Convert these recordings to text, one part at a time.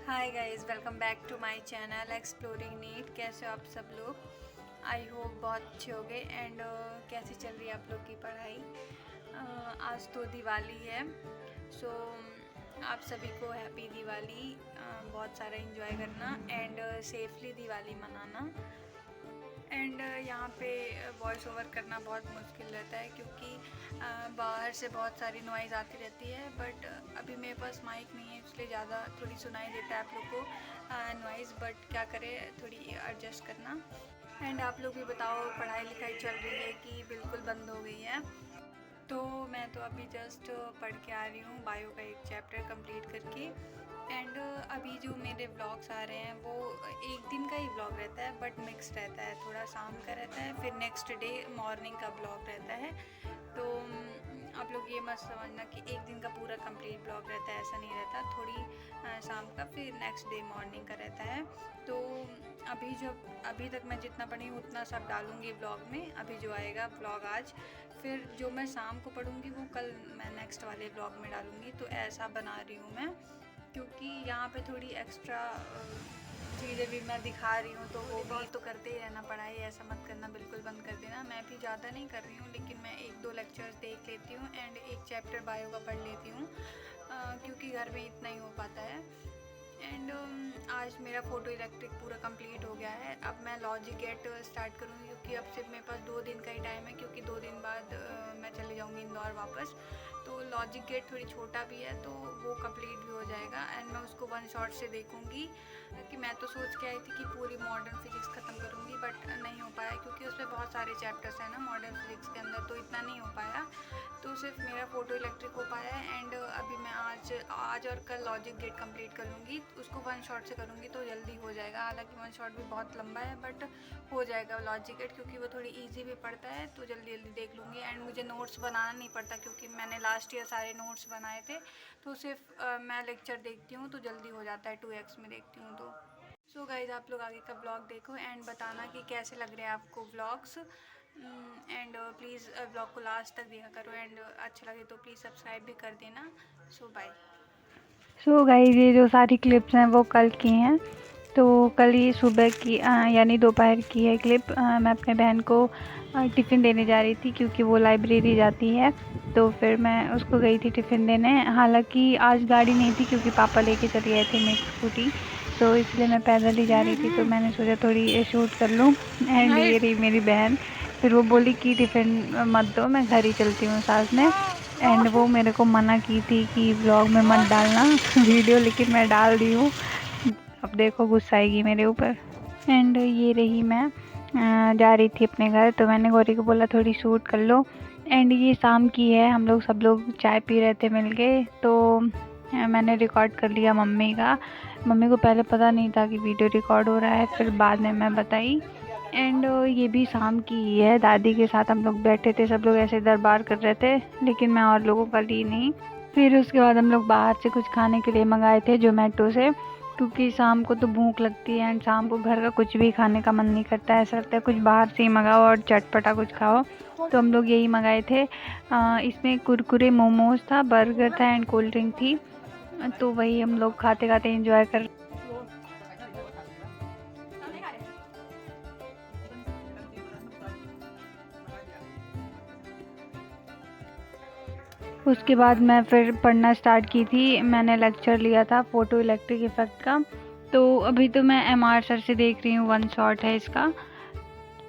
Hi guys, welcome back to my channel exploring NEET. कैसे हो आप सब लोग? आई होप बहुत अच्छे हो गए। एंड कैसी चल रही है आप लोग की पढ़ाई? आज तो दिवाली है, सो आप सभी को हैप्पी दिवाली। बहुत सारा एंजॉय करना एंड सेफली दिवाली मनाना। एंड यहाँ पे वॉइस ओवर करना बहुत मुश्किल रहता है क्योंकि बाहर से बहुत सारी नॉइज़ आती रहती है। बट अभी मेरे पास माइक नहीं है, इसलिए ज़्यादा थोड़ी सुनाई देता है आप लोग को नॉइज़। बट क्या करें, थोड़ी एडजस्ट करना। एंड आप लोग भी बताओ, पढ़ाई लिखाई चल रही है कि बिल्कुल बंद हो गई है? तो मैं तो अभी जस्ट पढ़ के आ रही हूँ बायो का एक चैप्टर कंप्लीट करके। एंड अभी जो मेरे व्लॉग्स आ रहे हैं वो एक दिन का ही व्लॉग रहता है, बट मिक्स रहता है। थोड़ा शाम का रहता है, फिर नेक्स्ट डे मॉर्निंग का व्लॉग रहता है। तो आप लोग ये मत समझना कि एक दिन का पूरा कंप्लीट ब्लॉग रहता है, ऐसा नहीं रहता। थोड़ी शाम का, फिर नेक्स्ट डे मॉर्निंग का रहता है। तो अभी तक मैं जितना पढ़ी हूँ उतना सब डालूँगी ब्लॉग में। अभी जो आएगा ब्लॉग आज, फिर जो मैं शाम को पढ़ूँगी वो कल मैं नेक्स्ट वाले ब्लॉग में डालूँगी। तो ऐसा बना रही हूँ मैं, क्योंकि यहाँ पे थोड़ी एक्स्ट्रा चीज़ें भी मैं दिखा रही हूँ, तो वो भी तो करते ही रहना। पढ़ाई ऐसा मत करना, बिल्कुल बंद कर देना। मैं भी ज़्यादा नहीं कर रही हूँ, लेकिन मैं एक दो लेक्चर्स देख लेती हूँ एंड एक चैप्टर बायो का पढ़ लेती हूँ, क्योंकि घर में इतना ही हो पाता है। एंड आज मेरा फ़ोटो इलेक्ट्रिक पूरा कंप्लीट हो गया है। अब मैं लॉजिक गेट स्टार्ट करूँगी, क्योंकि अब सिर्फ मेरे पास 2 दिन का ही टाइम है, क्योंकि 2 दिन बाद मैं चले जाऊँगी इंदौर वापस। तो लॉजिक गेट थोड़ी छोटा भी है, तो वो कंप्लीट भी हो जाएगा एंड मैं उसको वन शॉट से देखूँगी। कि मैं तो सोच के आई थी कि पूरी मॉडर्न फिजिक्स ख़त्म करूँगी, बट नहीं हो पाया, क्योंकि उसमें बहुत सारे चैप्टर्स हैं ना मॉडर्न फिजिक्स के अंदर, तो इतना नहीं हो पाया। तो सिर्फ मेरा फ़ोटो इलेक्ट्रिक हो पाया है। एंड अभी मैं आज और कल लॉजिक गेट कंप्लीट कर लूँगी। उसको वन शॉट से करूँगी तो जल्दी हो जाएगा। हालांकि वन शॉट भी बहुत लंबा है, बट हो जाएगा लॉजिक गेट, क्योंकि वो थोड़ी इजी भी पड़ता है, तो जल्दी जल्दी देख लूँगी। एंड मुझे नोट्स बनाना नहीं पड़ता, क्योंकि मैंने लास्ट ईयर सारे नोट्स बनाए थे। तो सिर्फ मैं लेक्चर देखती हूँ तो जल्दी हो जाता है, 2x में देखती हूँ तो। सो गाइज, आप लोग आगे का ब्लॉग देखो एंड बताना कि कैसे लग रहे हैं आपको व्लॉग्स। एंड प्लीज़ ब्लॉग को लास्ट तक देखा करो, एंड अच्छा लगे तो प्लीज़ सब्सक्राइब भी कर देना। सो बाय। सो गाइस, ये जो सारी क्लिप्स हैं वो कल की हैं। तो कल ही सुबह की यानी दोपहर की है क्लिप। मैं अपने बहन को टिफ़िन देने जा रही थी, क्योंकि वो लाइब्रेरी जाती है। तो फिर मैं उसको गई थी टिफ़िन देने। हालांकि आज गाड़ी नहीं थी, क्योंकि पापा लेके चले गए थे मेरी स्कूटी, तो इसलिए मैं पैदल ही जा रही थी। तो मैंने सोचा थोड़ी शूट कर लूँ। एंड ये रही मेरी बहन। फिर वो बोली कि टिफ़िन मत दो, मैं घर ही चलती हूँ साथ में। एंड वो मेरे को मना की थी कि व्लॉग में मत डालना वीडियो, लेकिन मैं डाल दी हूँ। अब देखो गुस्सा आएगी मेरे ऊपर। एंड ये रही मैं जा रही थी अपने घर, तो मैंने गौरी को बोला थोड़ी शूट कर लो। एंड ये शाम की है, हम लोग सब लोग चाय पी रहे थे मिल के। तो मैंने रिकॉर्ड कर लिया मम्मी का। मम्मी को पहले पता नहीं था कि वीडियो रिकॉर्ड हो रहा है, फिर बाद में मैं बताई। एंड ये भी शाम की ही है। दादी के साथ हम लोग बैठे थे, सब लोग ऐसे दरबार कर रहे थे, लेकिन मैं और लोगों का ली नहीं। फिर उसके बाद हम लोग बाहर से कुछ खाने के लिए मंगाए थे जोमेटो से, क्योंकि शाम को तो भूख लगती है एंड शाम को घर का कुछ भी खाने का मन नहीं करता है। ऐसा लगता है कुछ बाहर से ही मंगाओ और चटपटा कुछ खाओ। तो हम लोग यही मंगाए थे। इसमें कुरकुरे, मोमोज था, बर्गर था एंड कोल्ड ड्रिंक थी। तो वही हम लोग खाते खाते एंजॉय कर। उसके बाद मैं फिर पढ़ना स्टार्ट की थी। मैंने लेक्चर लिया था फ़ोटो इलेक्ट्रिक इफ़ेक्ट का। तो अभी तो मैं MR सर से देख रही हूँ, वन शॉट है इसका।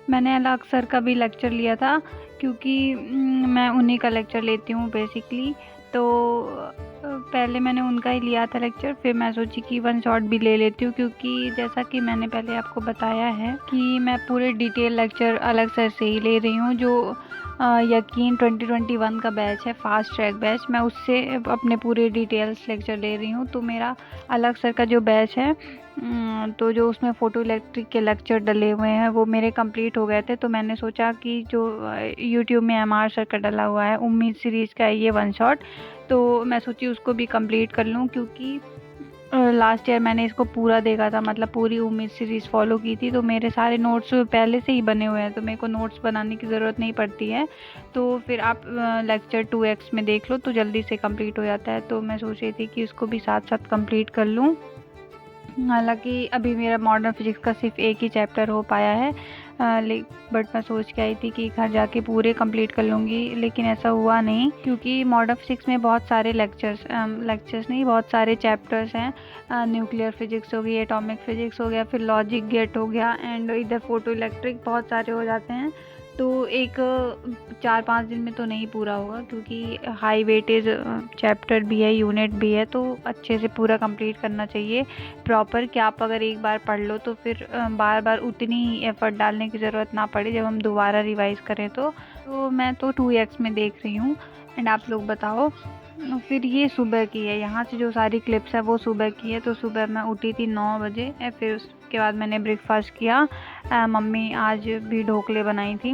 मैंने अलग सर का भी लेक्चर लिया था, क्योंकि मैं उन्हीं का लेक्चर लेती हूँ बेसिकली। तो पहले मैंने उनका ही लिया था लेक्चर, फिर मैं सोची कि वन शॉट भी ले लेती हूँ, क्योंकि जैसा कि मैंने पहले आपको बताया है कि मैं पूरे डिटेल लेक्चर अलग सर से ही ले रही हूँ। जो यकीन 2021 का बैच है, फास्ट ट्रैक बैच, मैं उससे अपने पूरे डिटेल्स लेक्चर ले रही हूँ। तो मेरा अलग सर का जो बैच है, तो जो उसमें फ़ोटो इलेक्ट्रिक के लेक्चर डले हुए हैं वो मेरे कंप्लीट हो गए थे। तो मैंने सोचा कि जो यूट्यूब में MR सर का डला हुआ है, उम्मीद सीरीज़ का है ये वन शॉट, तो मैं सोची उसको भी कंप्लीट कर लूँ, क्योंकि लास्ट ईयर मैंने इसको पूरा देखा था, मतलब पूरी उम्मीद सीरीज़ फॉलो की थी। तो मेरे सारे नोट्स पहले से ही बने हुए हैं, तो मेरे को नोट्स बनाने की ज़रूरत नहीं पड़ती है। तो फिर आप लेक्चर 2x में देख लो तो जल्दी से कंप्लीट हो जाता है। तो मैं सोच रही थी कि उसको भी साथ साथ कंप्लीट कर लूँ। हालांकि अभी मेरा मॉडर्न फिजिक्स का सिर्फ एक ही चैप्टर हो पाया है, बट मैं सोच के आई थी कि घर जाके पूरे कंप्लीट कर लूँगी, लेकिन ऐसा हुआ नहीं क्योंकि मॉडर्न फिजिक्स में बहुत सारे लेक्चर्स नहीं, बहुत सारे चैप्टर्स हैं। न्यूक्लियर फिजिक्स हो गई, एटॉमिक फिजिक्स हो गया, फिर लॉजिक गेट हो गया, एंड इधर फोटो इलेक्ट्रिक, बहुत सारे हो जाते हैं। तो एक 4-5 दिन में तो नहीं पूरा होगा क्योंकि हाई वेटेज चैप्टर भी है, यूनिट भी है, तो अच्छे से पूरा कंप्लीट करना चाहिए प्रॉपर, कि आप अगर एक बार पढ़ लो तो फिर बार बार उतनी ही एफ़र्ट डालने की ज़रूरत ना पड़े जब हम दोबारा रिवाइज़ करें। तो मैं तो 2x में देख रही हूँ। एंड आप लोग बताओ। फिर ये सुबह की है, यहाँ से जो सारी क्लिप्स है वो सुबह की है। तो सुबह मैं उठी थी 9 बजे, फिर उसके बाद मैंने ब्रेकफास्ट किया। मम्मी आज भी ढोकले बनाई थी,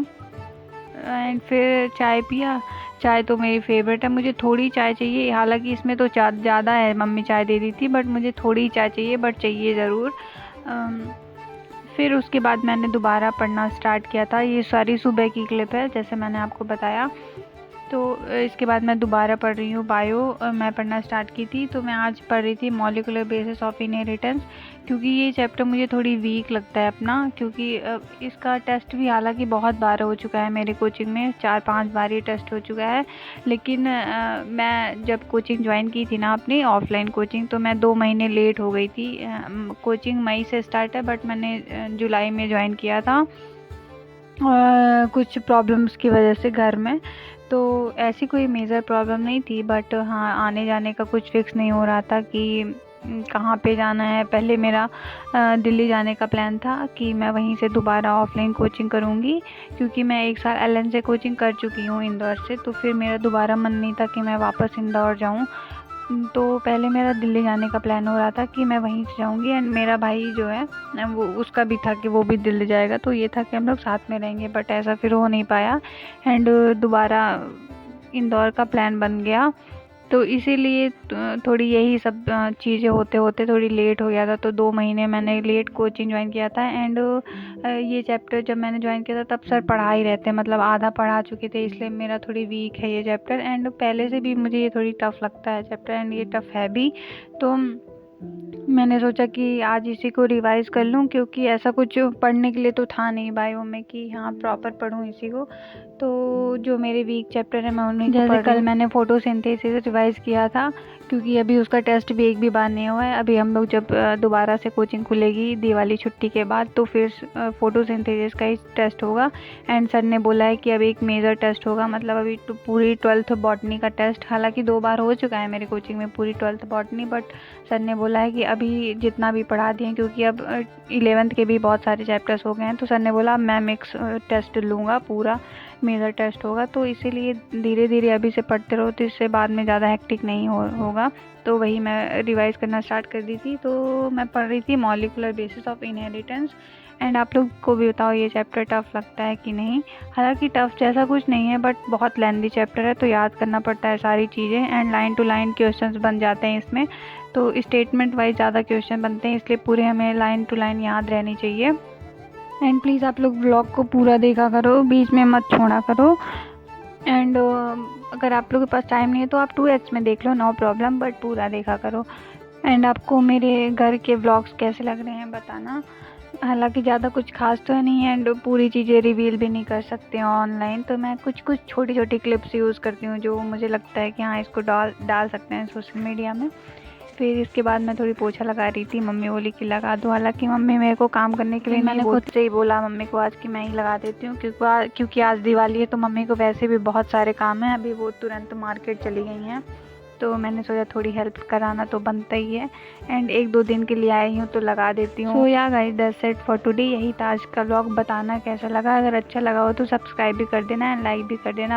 एंड फिर चाय पिया। चाय तो मेरी फेवरेट है, मुझे थोड़ी चाय चाहिए, हालांकि इसमें तो ज़्यादा है, मम्मी चाय दे दी थी, बट मुझे थोड़ी चाय चाहिए, बट चाहिए ज़रूर। फिर उसके बाद मैंने दोबारा पढ़ना स्टार्ट किया था। ये सारी सुबह की क्लिप है जैसे मैंने आपको बताया। तो इसके बाद मैं दोबारा पढ़ रही हूँ बायो, मैं पढ़ना स्टार्ट की थी। तो मैं आज पढ़ रही थी मॉलिक्यूलर बेसिस ऑफ इनहेरिटेंस, क्योंकि ये चैप्टर मुझे थोड़ी वीक लगता है अपना, क्योंकि इसका टेस्ट भी हालांकि बहुत बार हो चुका है मेरे कोचिंग में, 4-5 बार ये टेस्ट हो चुका है। लेकिन मैं जब कोचिंग ज्वाइन की थी ना, अपनी ऑफलाइन कोचिंग, तो मैं 2 महीने लेट हो गई थी। कोचिंग मई से स्टार्ट है, बट मैंने जुलाई में ज्वाइन किया था कुछ प्रॉब्लम्स की वजह से घर में। तो ऐसी कोई मेजर प्रॉब्लम नहीं थी, बट हाँ, आने जाने का कुछ फिक्स नहीं हो रहा था कि कहाँ पे जाना है। पहले मेरा दिल्ली जाने का प्लान था कि मैं वहीं से दोबारा ऑफलाइन कोचिंग करूँगी, क्योंकि मैं 1 साल एलन से कोचिंग कर चुकी हूँ इंदौर से। तो फिर मेरा दोबारा मन नहीं था कि मैं वापस इंदौर जाऊँ। तो पहले मेरा दिल्ली जाने का प्लान हो रहा था कि मैं वहीं से जाऊंगी, एंड मेरा भाई जो है वो, उसका भी था कि वो भी दिल्ली जाएगा, तो ये था कि हम लोग साथ में रहेंगे, बट ऐसा फिर हो नहीं पाया, एंड दोबारा इंदौर का प्लान बन गया। तो इसीलिए थोड़ी यही सब चीज़ें होते होते थोड़ी लेट हो गया था। तो 2 महीने मैंने लेट कोचिंग ज्वाइन किया था, एंड ये चैप्टर जब मैंने ज्वाइन किया था तब सर पढ़ा ही रहते हैं, मतलब आधा पढ़ा चुके थे, इसलिए मेरा थोड़ी वीक है ये चैप्टर। एंड पहले से भी मुझे ये थोड़ी टफ़ लगता है चैप्टर, एंड ये टफ़ है भी। तो मैंने सोचा कि आज इसी को रिवाइज़ कर लूँ, क्योंकि ऐसा कुछ पढ़ने के लिए तो था नहीं बायो में कि हाँ प्रॉपर पढूँ इसी को। तो जो मेरे वीक चैप्टर है मैं उन्हीं को जैसे कल मैंने फोटोसिंथेसिस रिवाइज़ किया था, क्योंकि अभी उसका टेस्ट भी एक भी बार नहीं हुआ है। अभी हम लोग जब दोबारा से कोचिंग खुलेगी दिवाली छुट्टी के बाद, तो फिर फोटोसिंथेसिस का ही टेस्ट होगा। एंड सर ने बोला है कि अभी एक मेजर टेस्ट होगा, मतलब अभी तो पूरी 12th बॉटनी का टेस्ट, हालांकि 2 बार हो चुका है मेरे कोचिंग में पूरी 12th बॉटनी, बट सर ने बोला है कि अभी जितना भी पढ़ा दिए, क्योंकि अब 11th के भी बहुत सारे चैप्टर्स हो गए हैं, तो सर ने बोला मैं मिक्स टेस्ट लूँगा, पूरा मेजर टेस्ट होगा। तो इसीलिए धीरे धीरे अभी से पढ़ते रहो, तो इससे बाद में ज़्यादा हेक्टिक नहीं होगा। तो वही मैं रिवाइज़ करना स्टार्ट कर दी थी। तो मैं पढ़ रही थी molecular basis of inheritance. And आप लोग को भी बताओ ये चैप्टर टफ़ लगता है कि नहीं। हालांकि टफ़ जैसा कुछ नहीं है, बट बहुत लेंथी चैप्टर है, तो याद करना पड़ता है सारी चीज़ें, and line to line questions बन जाते हैं इसमें। तो स्टेटमेंट वाइज ज़्यादा क्वेश्चन बनते हैं, इसलिए पूरे हमें लाइन टू लाइन याद रहनी चाहिए। एंड प्लीज़ आप लोग व्लॉग को पूरा देखा करो, बीच में मत छोड़ा करो। एंड अगर आप लोगों के पास टाइम नहीं है तो आप 2x में देख लो, नो प्रॉब्लम, बट पूरा देखा करो। एंड आपको मेरे घर के व्लॉग्स कैसे लग रहे हैं बताना। हालांकि ज़्यादा कुछ खास तो नहीं है, एंड पूरी चीज़ें रिवील भी नहीं कर सकते हैं ऑनलाइन, तो मैं कुछ छोटी छोटी क्लिप्स यूज़ करती हूँ जो मुझे लगता है कि हाँ इसको डाल सकते हैं सोशल मीडिया में। फिर इसके बाद मैं थोड़ी पोछा लगा रही थी, मम्मी बोली कि लगा दो। हालांकि मम्मी मेरे को काम करने के लिए मैंने खुद से ही बोला मम्मी को आज कि मैं ही लगा देती हूँ, क्योंकि आज दिवाली है, तो मम्मी को वैसे भी बहुत सारे काम हैं, अभी वो तुरंत मार्केट चली गई हैं, तो मैंने सोचा थोड़ी हेल्प कराना तो बनता ही है। एंड 1-2 दिन के लिए आई हूँ तो लगा देती हूँ। सो या guys, that's it for today. यही था आज का व्लॉग। बताना कैसा लगा, अगर अच्छा लगा हो तो सब्सक्राइब भी कर देना एंड लाइक भी कर देना।